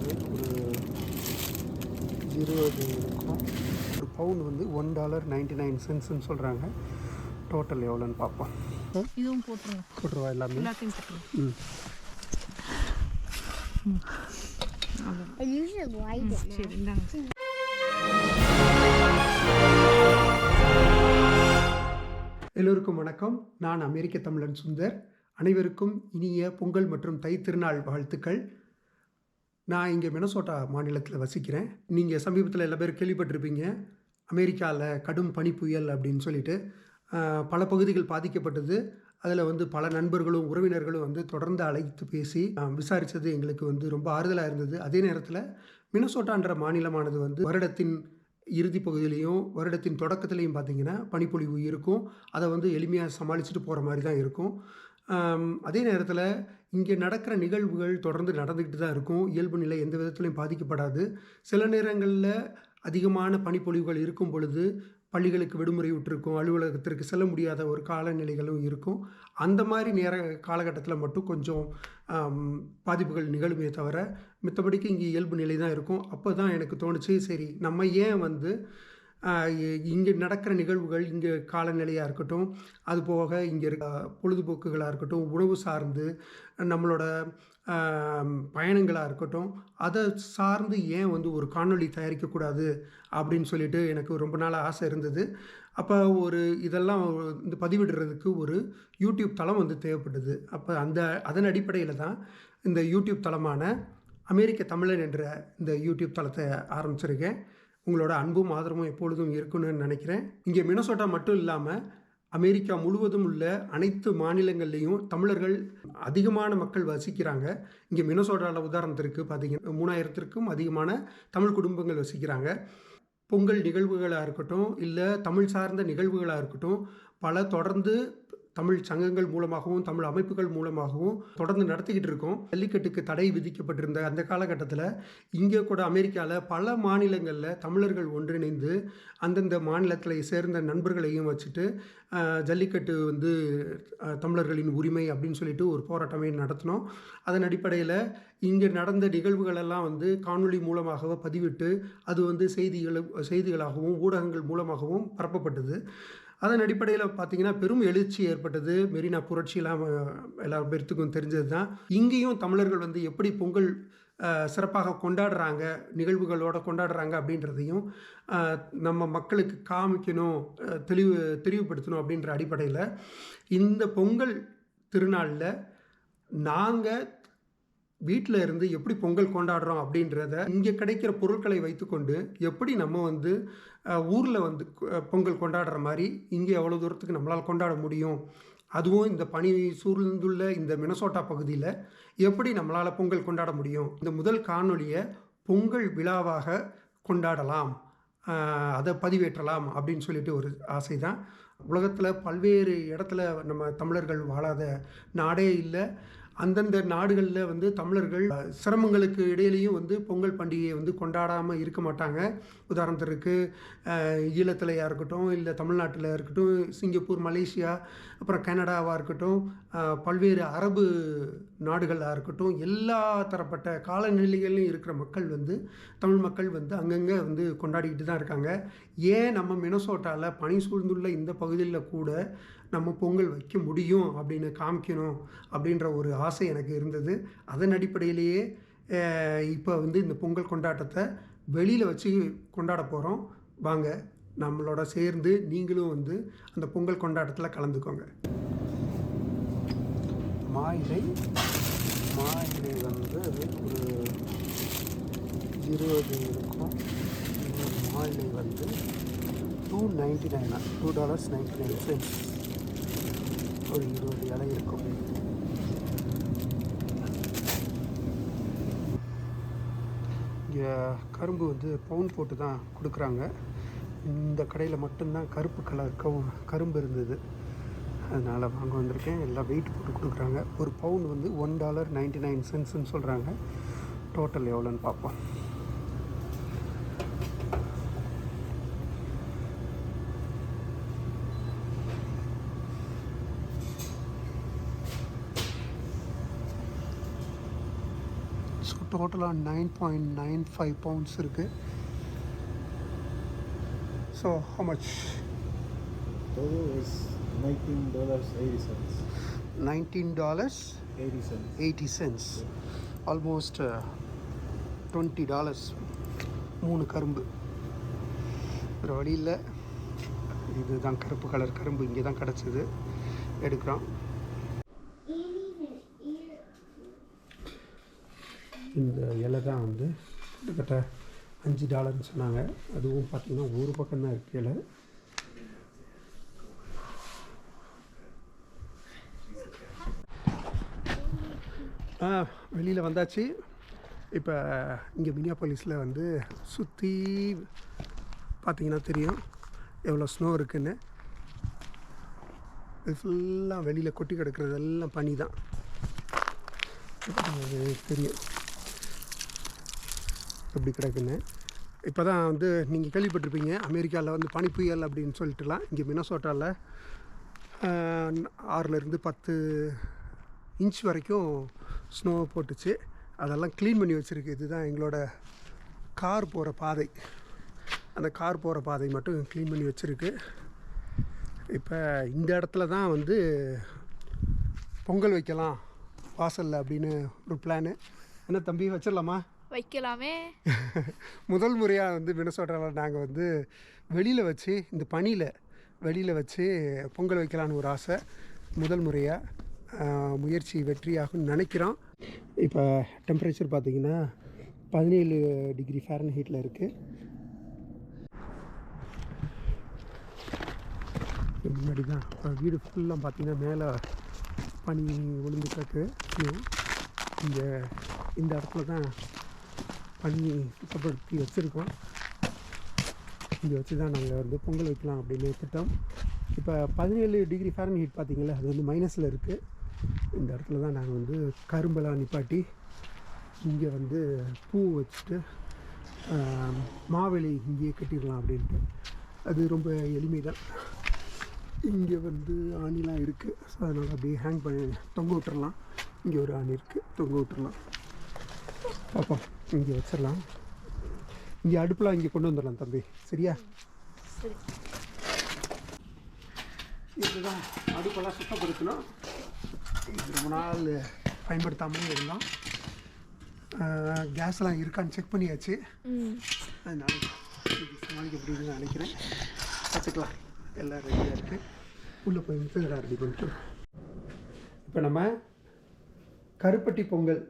வந்து ஒரு 20 இருக்கும். ஒரு பவுன் வந்து $1.99 சொல்கிறாங்க. டோட்டல் எவ்வளோன்னு பார்ப்போம். இதுவும் போட்டுருங்க. போட்டுருவா எல்லாமே. எல்லாத்தையும் போட்டுருங்க. சரி இந்தாங்க. எல்லோருக்கும் வணக்கம். நான் அமெரிக்க தமிழன் சுந்தர். அனைவருக்கும் இனிய பொங்கல் மற்றும் தை திருநாள் வாழ்த்துக்கள். நான் இங்கே மினசோட்டா மாநிலத்தில் வசிக்கிறேன். நீங்கள் சமீபத்தில் எல்லா பேரும் கேள்விப்பட்டிருப்பீங்க, அமெரிக்காவில் கடும் பனி புயல் அப்படின்னு சொல்லிட்டு பல பகுதிகள் பாதிக்கப்பட்டது. அதில் வந்து பல நண்பர்களும் உறவினர்களும் வந்து தொடர்ந்து அழைத்து பேசி விசாரித்தது எங்களுக்கு வந்து ரொம்ப ஆறுதலாக இருந்தது. அதே நேரத்தில் மினசோட்டான்ற மாநிலமானது வந்து வருடத்தின் இறுதி பகுதியிலையும் வருடத்தின் தொடக்கத்துலேயும் பார்த்திங்கன்னா பனிப்பொழிவு இருக்கும். அதை வந்து எளிமையாக சமாளிச்சுட்டு போகிற மாதிரி தான் இருக்கும். அதே நேரத்தில் இங்கே நடக்கிற நிகழ்வுகள் தொடர்ந்து நடந்துக்கிட்டு தான் இருக்கும். இயல்பு நிலை எந்த விதத்துலையும் பாதிக்கப்படாது. சில நேரங்களில் அதிகமான பனிப்பொழிவுகள் இருக்கும் பொழுது பள்ளிகளுக்கு விடுமுறை விட்டுருக்கும், அலுவலகத்திற்கு செல்ல முடியாத ஒரு காலநிலைகளும் இருக்கும். அந்த மாதிரி காலகட்டத்தில் மட்டும் கொஞ்சம் பாதிப்புகள் நிகழுமே தவிர மித்தபடிக்கு இங்கே இயல்பு நிலை தான் இருக்கும். அப்போ தான் எனக்கு தோணுச்சு, சரி நம்ம ஏன் வந்து இங்கே நடக்கிற நிகழ்வுகள், இங்கே காலநிலையாக இருக்கட்டும், அது போக இங்கே இருக்க பொழுதுபோக்குகளாக இருக்கட்டும், உணவு சார்ந்து நம்மளோட பயணங்களாக இருக்கட்டும், அதை சார்ந்து ஏன் வந்து ஒரு காணொளி தயாரிக்கக்கூடாது அப்படின்னு சொல்லிட்டு எனக்கு ரொம்ப நாள் ஆசை இருந்தது. அப்போ இதெல்லாம் இந்த பதிவிடுறதுக்கு ஒரு யூடியூப் தளம் வந்து தேவைப்பட்டது. அப்போ அதன் அடிப்படையில் தான் இந்த யூடியூப் தளமான AmericaTamil என்ற இந்த யூடியூப் தளத்தை ஆரம்பிச்சிருக்கேன். உங்களோட அன்பும் ஆதரவும் எப்பொழுதும் இருக்குன்னு நினைக்கிறேன். இங்கே மினசோட்டா மட்டும் இல்லாமல் அமெரிக்கா முழுவதும் உள்ள அனைத்து மாநிலங்கள்லேயும் தமிழர்கள் அதிகமான மக்கள் வசிக்கிறாங்க. இங்கே மினசோட்டாவில் உதாரணத்திற்கு பார்த்திங்கன்னா 3000க்கும் அதிகமான தமிழ் குடும்பங்கள் வசிக்கிறாங்க. பொங்கல் நிகழ்வுகளாக இருக்கட்டும், இல்லை தமிழ் சார்ந்த நிகழ்வுகளாக இருக்கட்டும், பல தொடர்ந்து தமிழ் சங்கங்கள் மூலமாகவும் தமிழ் அமைப்புகள் மூலமாகவும் தொடர்ந்து நடத்திக்கிட்டு இருக்கோம். ஜல்லிக்கட்டுக்கு தடை விதிக்கப்பட்டிருந்த அந்த காலகட்டத்தில் இங்கே கூட அமெரிக்காவில் பல மாநிலங்களில் தமிழர்கள் ஒன்றிணைந்து அந்தந்த மாநிலத்தில் சேர்ந்த நண்பர்களையும் வச்சுட்டு ஜல்லிக்கட்டு வந்து தமிழர்களின் உரிமை அப்படின்னு சொல்லிட்டு ஒரு போராட்டமே நடத்தினோம். அதன் அடிப்படையில் இங்கே நடந்த நிகழ்வுகளெல்லாம் வந்து காணொளி மூலமாக பதிவிட்டு அது வந்து செய்திகளாகவும் ஊடகங்கள் மூலமாகவும் பரப்பப்பட்டது. அதன் அடிப்படையில் பார்த்திங்கன்னா பெரும் எழுச்சி ஏற்பட்டது. மெரினா புரட்சியெல்லாம் எல்லா பேர்த்துக்கும் தெரிஞ்சது தான். இங்கேயும் தமிழர்கள் வந்து எப்படி பொங்கல் சிறப்பாக கொண்டாடுறாங்க, நிகழ்வுகளோடு கொண்டாடுறாங்க அப்படின்றதையும் நம்ம மக்களுக்கு காமிக்கணும், தெளிவுபடுத்தணும் அப்படின்ற அடிப்படையில் இந்த பொங்கல் திருநாளில் நாங்கள் வீட்டில் இருந்து எப்படி பொங்கல் கொண்டாடுறோம் அப்படின்றத இங்கே கிடைக்கிற பொருட்களை வைத்துக்கொண்டு எப்படி நம்ம வந்து ஊரில் வந்து பொங்கல் கொண்டாடுற மாதிரி இங்கே எவ்வளோ தூரத்துக்கு நம்மளால் கொண்டாட முடியும், அதுவும் இந்த பனி சூழ்ந்துள்ள இந்த மினசோட்டா பகுதியில் எப்படி நம்மளால் பொங்கல் கொண்டாட முடியும், இந்த முதல் காணொளியை பொங்கல் விழாவாக கொண்டாடலாம், அதை பதிவேற்றலாம் அப்படின்னு சொல்லிட்டு ஒரு ஆசை தான். உலகத்தில் பல்வேறு இடத்துல நம்ம தமிழர்கள் வாழாத நாடே இல்லை. அந்தந்த நாடுகளில் வந்து தமிழர்கள் சிரமங்களுக்கு இடையிலையும் வந்து பொங்கல் பண்டிகையை வந்து கொண்டாடாமல் இருக்க மாட்டாங்க. உதாரணத்திற்கு ஈழத்திலையாக இருக்கட்டும், இல்லை தமிழ்நாட்டில் இருக்கட்டும், சிங்கப்பூர், மலேசியா, அப்புறம் கனடாவாக இருக்கட்டும், பல்வேறு அரபு நாடுகளாக இருக்கட்டும், எல்லா தரப்பட்ட காலநிலைகளிலும் இருக்கிற மக்கள் வந்து தமிழ் மக்கள் வந்து அங்கங்கே வந்து கொண்டாடிக்கிட்டு தான் இருக்காங்க. ஏன் நம்ம மினசோட்டாவில் பனி சூழ்ந்துள்ள இந்த பகுதியில் கூட நம்ம பொங்கல் வைக்க முடியும் அப்படின்னு காமிக்கணும் அப்படின்ற ஒரு ஆசை எனக்கு இருந்தது. அதன் அடிப்படையிலேயே இப்போ வந்து இந்த பொங்கல் கொண்டாட்டத்தை வெளியில் வச்சு கொண்டாட போகிறோம். வாங்க நம்மளோட சேர்ந்து நீங்களும் வந்து அந்த பொங்கல் கொண்டாட்டத்தில் கலந்துக்கோங்க. மாயிலை வந்து ஒரு 20 இருக்கும். மாயிலை வந்து $2.99 ஒரு 20 இலை இருக்கும். இங்கே கரும்பு வந்து பவுன் போட்டு தான் கொடுக்குறாங்க. இந்த கடையில் மட்டும்தான் கருப்பு கலர் கரும்பு இருந்தது, அதனால் வாங்க வந்திருக்கேன். எல்லாம் வெயிட் போட்டு கொடுக்குறாங்க. ஒரு பவுன் வந்து $1.99 சொல்கிறாங்க. டோட்டல் எவ்வளோன்னு பார்ப்போம். ஸோ டோட்டலாக 9.95 pounds இருக்குது. So how much? Total is $19.80. $19.80. Almost $20. 3 கரும்பு. ஒரு வழியில் இதுதான் கருப்பு கலர் கரும்பு இங்கே தான் கிடச்சிது, எடுக்கிறோம். இந்த இலை தான் வந்து கிட்டத்தட்ட $5 சொன்னாங்க. அதுவும் பார்த்திங்கன்னா ஒரு பக்கம் தான் இருக்குது இலை. வெளியில் வந்தாச்சு. இப்போ இங்கே மினியாபாலிஸில் வந்து சுற்றி பார்த்திங்கன்னா தெரியும் எவ்வளோ ஸ்னோ இருக்குதுன்னு. இது ஃபுல்லாக வெளியில் கொட்டி கிடக்கிறது எல்லாம் பனி தான். அது தெரியும் எப்படி கிடக்குன்னு. இப்போ தான் வந்து நீங்கள் கேள்விப்பட்டிருப்பீங்க அமெரிக்காவில் வந்து பனி புயல் அப்படின்னு சொல்லிட்டுலாம். இங்கே மினசோட்டாவில் 6லேருந்து 10 இன்ச் வரைக்கும் ஸ்னோ போட்டுச்சு. அதெல்லாம் க்ளீன் பண்ணி வச்சுருக்கு. இதுதான் எங்களோட கார் போகிற பாதை. அந்த கார் போகிற பாதை மட்டும் க்ளீன் பண்ணி வச்சுருக்கு. இப்போ இந்த இடத்துல தான் வந்து பொங்கல் வைக்கலாம் வாசலில் அப்படின்னு ஒரு பிளானு. என்ன தம்பி, வச்சிடலாமா? வைக்கலாமே. முதல் முறையாக வந்து மினசோட்டாவில் நாங்கள் வந்து வெளியில் வச்சு, இந்த பனியில் வெளியில் வச்சு பொங்கல் வைக்கலான்னு ஒரு ஆசை. முதல் முறையாக முயற்சி வெற்றியாகும்னு நினைக்கிறோம். இப்போ டெம்பரேச்சர் பார்த்திங்கன்னா 17 டிகிரி ஃபாரன்ஹீட்டில் இருக்குது. முன்னாடி தான் வீடு ஃபுல்லாக பார்த்திங்கன்னா மேலே பனி விழுந்துட்டு. இங்கே இந்த இடத்துல தான் பனி சுத்தப்படுத்தி வச்சுருக்கோம். இங்கே வச்சு தான் நாங்கள் வந்து பொங்கல் வைக்கலாம் அப்படின்னு திட்டம். இப்போ 17 டிகிரி ஃபாரன்ஹீட் பார்த்திங்களா, அது வந்து மைனஸில் இருக்குது. இந்த இடத்துல தான் நாங்கள் வந்து கரும்பெல்லாம் நிப்பாட்டி இங்கே வந்து பூ வச்சுட்டு மாவெளி இங்கேயே கட்டிடலாம் அப்படின்ட்டு. அது ரொம்ப எளிமை தான். இங்கே வந்து ஆணிலாம் இருக்குது. ஸோ அதனால் அப்படியே ஹேங் பண்ணி தொங்க விட்டுறலாம். இங்கே ஒரு ஆணி இருக்குது, தொங்க விட்டுறலாம். பார்ப்போம், இங்கே வச்சிடலாம். இங்கே அடுப்பெலாம் இங்கே கொண்டு வந்துடலாம் தம்பி, சரியா? சரி. இதுதான் அடுப்பெல்லாம் சுத்தப்படுத்தணும். இது ரொம்ப நாள் பயன்படுத்தாமலே இருந்தோம். கேஸ்லாம் இருக்கான்னு செக் பண்ணியாச்சு. அதனால இது சமாளிக்க முடியுதுன்னு நினைக்கிறேன். கற்றுக்கலாம், எல்லாம் ரெடியாக இருக்குது. உள்ளே போய் மிக்சர் ரெடி பண்ணிட்டு இப்போ நம்ம கருப்பட்டி பொங்கல்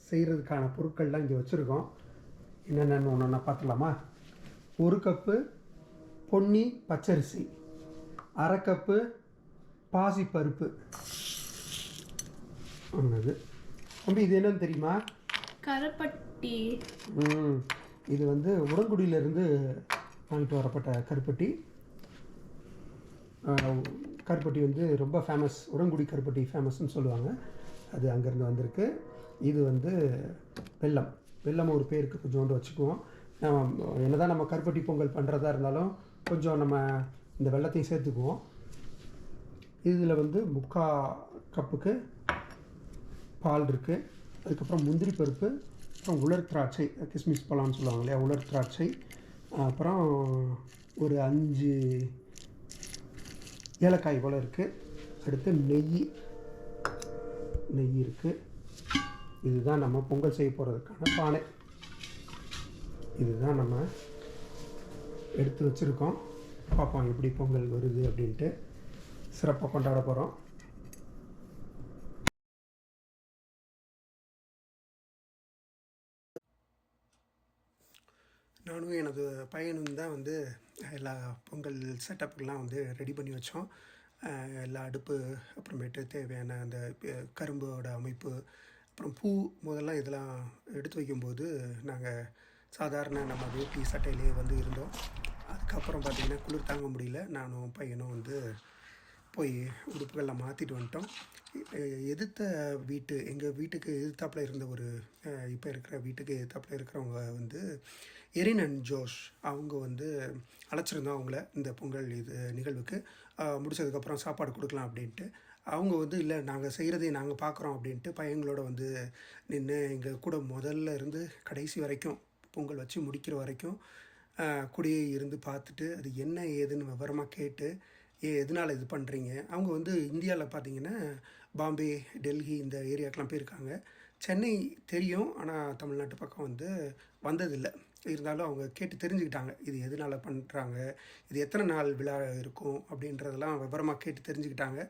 செய்கிறதுக்கான பொருட்கள்லாம் இங்கே வச்சுருக்கோம். என்னென்னு ஒன்று பார்த்துலாமா? 1 கப்பு பொன்னி பச்சரிசி, 1/2 கப்பு பாசிப்பருப்பு. ஒன்றுது தம்பி, இது என்னன்னு தெரியுமா? கருப்பட்டி. இது வந்து உடன்குடியிலேருந்து வாங்கிட்டு வரப்பட்ட கருப்பட்டி. கருப்பட்டி வந்து ரொம்ப ஃபேமஸ், உடன்குடி கருப்பட்டி ஃபேமஸ்ன்னு சொல்லுவாங்க. அது அங்கேருந்து வந்திருக்கு. இது வந்து வெல்லம் ஒரு பேருக்கு கொஞ்சோண்டு வச்சுக்குவோம். என்ன தான் நம்ம கருப்பட்டி பொங்கல் பண்ணுறதா இருந்தாலும் கொஞ்சம் நம்ம இந்த வெல்லத்தையும் சேர்த்துக்குவோம். இதில் வந்து 3/4 கப்புக்கு பால் இருக்குது. அதுக்கப்புறம் முந்திரி பருப்பு, அப்புறம் உலர் திராட்சை, கிஸ்மிஸ் பழம்னு சொல்லுவாங்க இல்லையா, உலர் திராட்சை, அப்புறம் ஒரு 5 ஏலக்காய் போல் இருக்குது. அடுத்து நெய் இருக்குது. இதுதான் நம்ம பொங்கல் செய்ய போகிறதுக்கான பானை. இதுதான் நம்ம எடுத்து வச்சுருக்கோம். பார்ப்போம் எப்படி பொங்கல் வருது அப்படின்ட்டு. சிறப்பாக கொண்டாட போகிறோம். நானும் எனது பையனும் தான் வந்து எல்லா பொங்கல் செட்டப்புக்கெலாம் வந்து ரெடி பண்ணி வச்சோம். எல்லா அடுப்பு, அப்புறமேட்டு தேவையான அந்த கரும்போட அமைப்பு, அப்புறம் பூ முதல்லாம் இதெல்லாம் எடுத்து வைக்கும்போது நாங்கள் சாதாரண நம்ம வேட்டி சட்டையிலே வந்து இருந்தோம். அதுக்கப்புறம் பார்த்திங்கன்னா குளிர் தாங்க முடியல. நானும் பையனும் வந்து போய் உடுப்புகள்லாம் மாற்றிட்டு வந்துட்டோம். எங்கள் வீட்டுக்கு எதிர்த்தாப்பில் இருந்த ஒரு இப்போ இருக்கிற வீட்டுக்கு எதிர்த்தாப்பில் இருக்கிறவங்க வந்து எரின் அண்ட் ஜோஷ், அவங்க வந்து அழைச்சிருந்தோம் அவங்கள இந்த பொங்கல் நிகழ்வுக்கு. முடிச்சதுக்கப்புறம் சாப்பாடு கொடுக்கலாம் அப்படின்ட்டு. அவங்க வந்து இல்லை நாங்கள் செய்கிறதை நாங்கள் பார்க்குறோம் அப்படின்ட்டு பையங்களோட வந்து நின்று எங்கள் கூட முதல்ல இருந்து கடைசி வரைக்கும் பொங்கல் வச்சு முடிக்கிற வரைக்கும் கூடயே இருந்து பார்த்துட்டு அது என்ன ஏதுன்னு விவரமாக கேட்டு எதனால் இது பண்ணுறீங்க. அவங்க வந்து இந்தியாவில் பார்த்தீங்கன்னா பாம்பே, டெல்லி இந்த ஏரியாக்கெலாம் போயிருக்காங்க. சென்னை தெரியும், ஆனால் தமிழ்நாட்டு பக்கம் வந்து வந்ததில்லை. இருந்தாலும் அவங்க கேட்டு தெரிஞ்சுக்கிட்டாங்க இது எதனால் பண்ணுறாங்க, இது எத்தனை நாள் விழா இருக்கும் அப்படின்றதெல்லாம் விவரமாக கேட்டு தெரிஞ்சுக்கிட்டாங்க.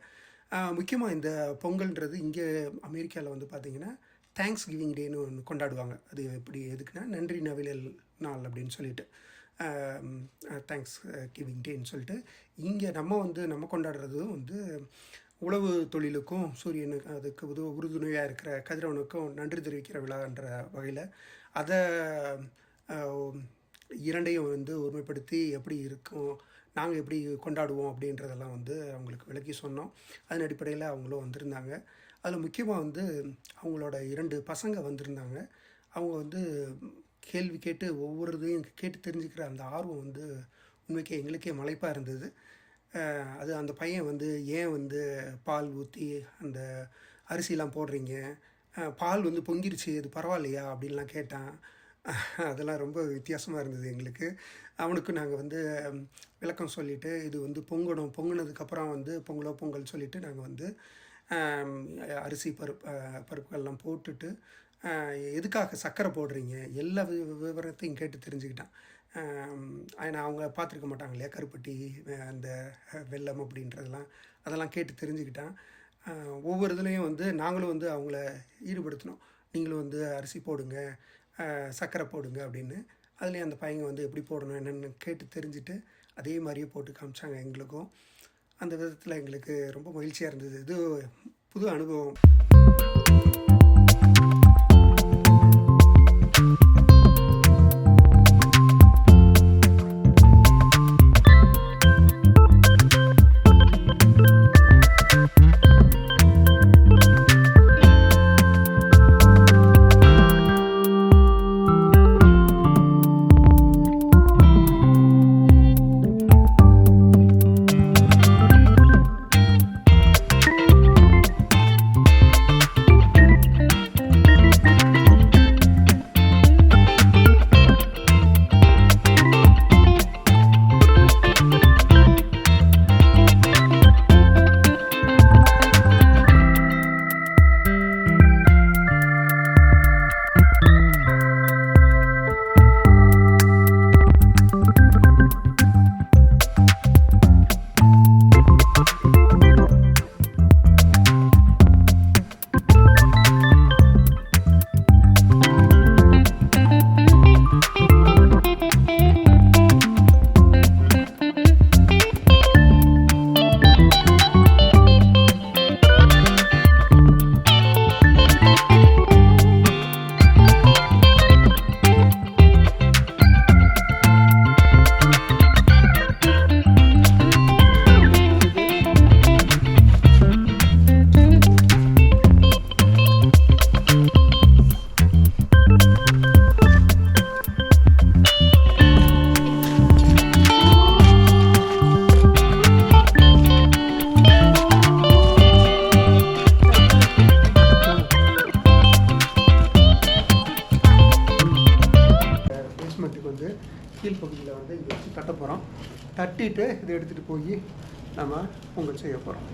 முக்கியமாக இந்த பொங்கல்ன்றது இங்கே அமெரிக்காவில் வந்து பார்த்திங்கன்னா தேங்க்ஸ் கிவிங் டேன்னு ஒன்று கொண்டாடுவாங்க. அது எப்படி எதுக்குன்னா நன்றி நவிழல் நாள் அப்படின்னு சொல்லிட்டு தேங்க்ஸ் கிவிங் டேன்னு சொல்லிட்டு இங்கே நம்ம கொண்டாடுறதும் வந்து உழவு தொழிலுக்கும் சூரியனுக்கு அதுக்கு உறுதுணையாக இருக்கிற கதிரவனுக்கும் நன்றி தெரிவிக்கிற விழான்ற வகையில் அதை இரண்டையும் வந்து ஒருமைப்படுத்தி எப்படி இருக்கும், நாங்கள் எப்படி கொண்டாடுவோம் அப்படின்றதெல்லாம் வந்து அவங்களுக்கு விளக்கி சொன்னோம். அதன் அடிப்படையில் அவங்களும் வந்திருந்தாங்க. அதில் முக்கியமாக வந்து அவங்களோட 2 பசங்க வந்திருந்தாங்க. அவங்க வந்து கேள்வி கேட்டு ஒவ்வொரு இதையும் கேட்டு தெரிஞ்சுக்கிற அந்த ஆர்வம் வந்து உண்மைக்கே எங்களுக்கே மலைப்பாக இருந்தது. அது அந்த பையன் வந்து ஏன் வந்து பால் ஊற்றி அந்த அரிசிலாம் போடுறீங்க, பால் வந்து பொங்கிருச்சு அது பரவாயில்லையா அப்படின்லாம் கேட்டான். அதெல்லாம் ரொம்ப வித்தியாசமாக இருந்தது எங்களுக்கு. அவனுக்கு நாங்கள் வந்து விளக்கம் சொல்லிவிட்டு இது வந்து பொங்கினதுக்கப்புறம் வந்து பொங்கல் சொல்லிவிட்டு நாங்கள் வந்து அரிசி பருப்புகள்லாம் போட்டுட்டு எதுக்காக சர்க்கரை போடுறீங்க எல்லா விவரத்தையும் கேட்டு தெரிஞ்சுக்கிட்டான். ஏன்னா அவங்க பார்த்துருக்க மாட்டாங்க இல்லையா கருப்பட்டி அந்த வெல்லம் அப்படின்றதெல்லாம், அதெல்லாம் கேட்டு தெரிஞ்சுக்கிட்டான். ஒவ்வொரு இதுலேயும் வந்து நாங்களும் வந்து அவங்கள ஈடுபடுத்தினோம். நீங்களும் வந்து அரிசி போடுங்க, சர்க்கரை போடுங்க அப்படின்னு. அதுலேயும் அந்த பையங்க வந்து எப்படி போடணும் என்னென்னு கேட்டு தெரிஞ்சுட்டு அதே மாதிரியே போட்டு காமிச்சாங்க எங்களுக்கும். அந்த விதத்தில் எங்களுக்கு ரொம்ப மகிழ்ச்சியாக இருந்தது. இது புது அனுபவம். கீழ்ப்பகுதியில் வந்து இங்கே வச்சு தட்ட போகிறோம். தட்டிட்டு இதை எடுத்துகிட்டு போய் நம்ம பொங்கல் செய்ய போகிறோம்.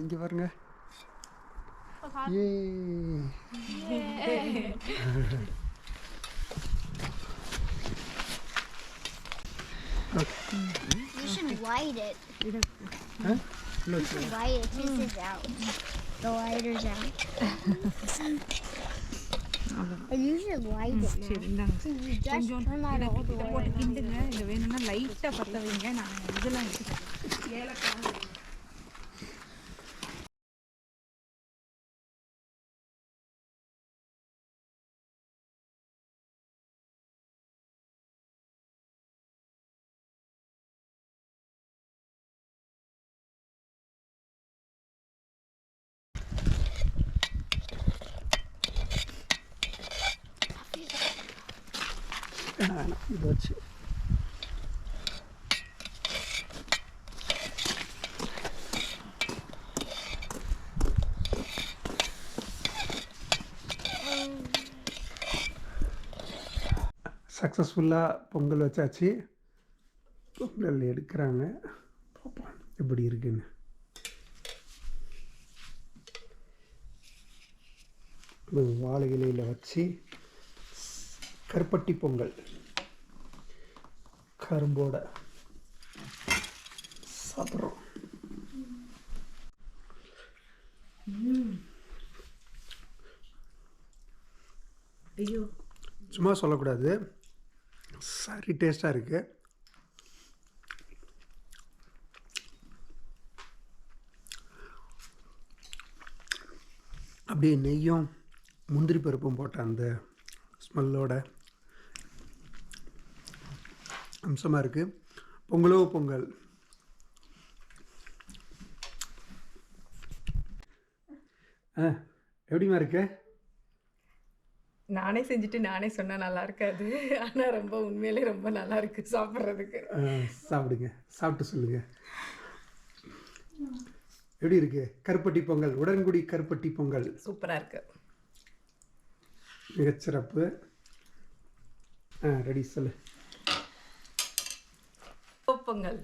இங்கே பாருங்க. You should light it. Huh? You should light it. This is out. The lighter's out. You should light it now. சரி இந்தாங்க. You just turn that all the இதை way போட்டு around. கிண்டுங்க. இதை வேணும்னா லைட்டாக பற்ற வைங்க. நான் இதெல்லாம் ஏலக்காய் இது வச்சு சக்ஸஸ்ஃபுல்லாக பொங்கல் வச்சாச்சு. பொங்கல் எடுக்கிறாங்க, பார்ப்போம் எப்படி இருக்குன்னு. வாழை இலையில் வச்சு கருப்பட்டி பொங்கல் கரும்போட சாப்பிட்றோம். ஐயோ, சும்மா சொல்லக்கூடாது, சரி டேஸ்ட்டாக இருக்குது. அப்படியே நெய்யும் முந்திரி பருப்பும் போட்ட அந்த ஸ்மெல்லோட அம்சமாக இருக்குது. பொங்கலோ பொங்கல். எப்படிமா இருக்கு? நானே செஞ்சுட்டு நானே சொன்னா நல்லா இருக்காது, ஆனா ரொம்ப உண்மையிலே ரொம்ப நல்லா இருக்கு சாப்பிட்றதுக்கு. சாப்பிடுங்க, சாப்பிட்டு சொல்லுங்க எப்படி இருக்கு. கருப்பட்டி பொங்கல், உடன்குடி கருப்பட்டி பொங்கல் சூப்பரா இருக்கு, மிகச்சிறப்பு. ரெடி சொல்லு. பொங்கல்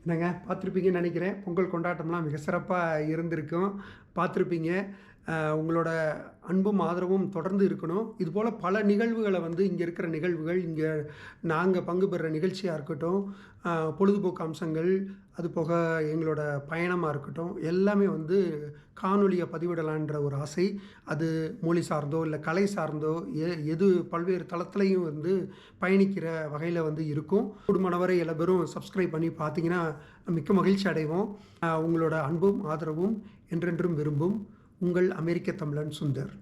என்னங்க, பார்த்துருப்பீங்கன்னு நினைக்கிறேன். பொங்கல் கொண்டாட்டம்லாம் மிக சிறப்பாக இருந்திருக்கும், பார்த்துருப்பீங்க. உங்களோட அன்பும் ஆதரவும் தொடர்ந்து இருக்கணும். இதுபோல் பல நிகழ்வுகளை வந்து இங்கே இருக்கிற நிகழ்வுகள், இங்கே நாங்கள் பங்கு பெறுற நிகழ்ச்சியாக இருக்கட்டும், பொழுதுபோக்கு அம்சங்கள், அது போக எங்களோட பயணமாக இருக்கட்டும், எல்லாமே வந்து காணொலியை பதிவிடலான்ற ஒரு ஆசை. அது மொழி சார்ந்தோ இல்லை கலை சார்ந்தோ எது பல்வேறு தளத்துலையும் வந்து பயணிக்கிற வகையில் வந்து இருக்கும். குடும்பனவரை எல்லா பேரும் சப்ஸ்கிரைப் பண்ணி பார்த்தீங்கன்னா மிக்க மகிழ்ச்சி அடைவோம். உங்களோட அன்பும் ஆதரவும் என்றென்றும் விரும்பும் உங்கள் அமெரிக்க தமிழன் சுந்தர்.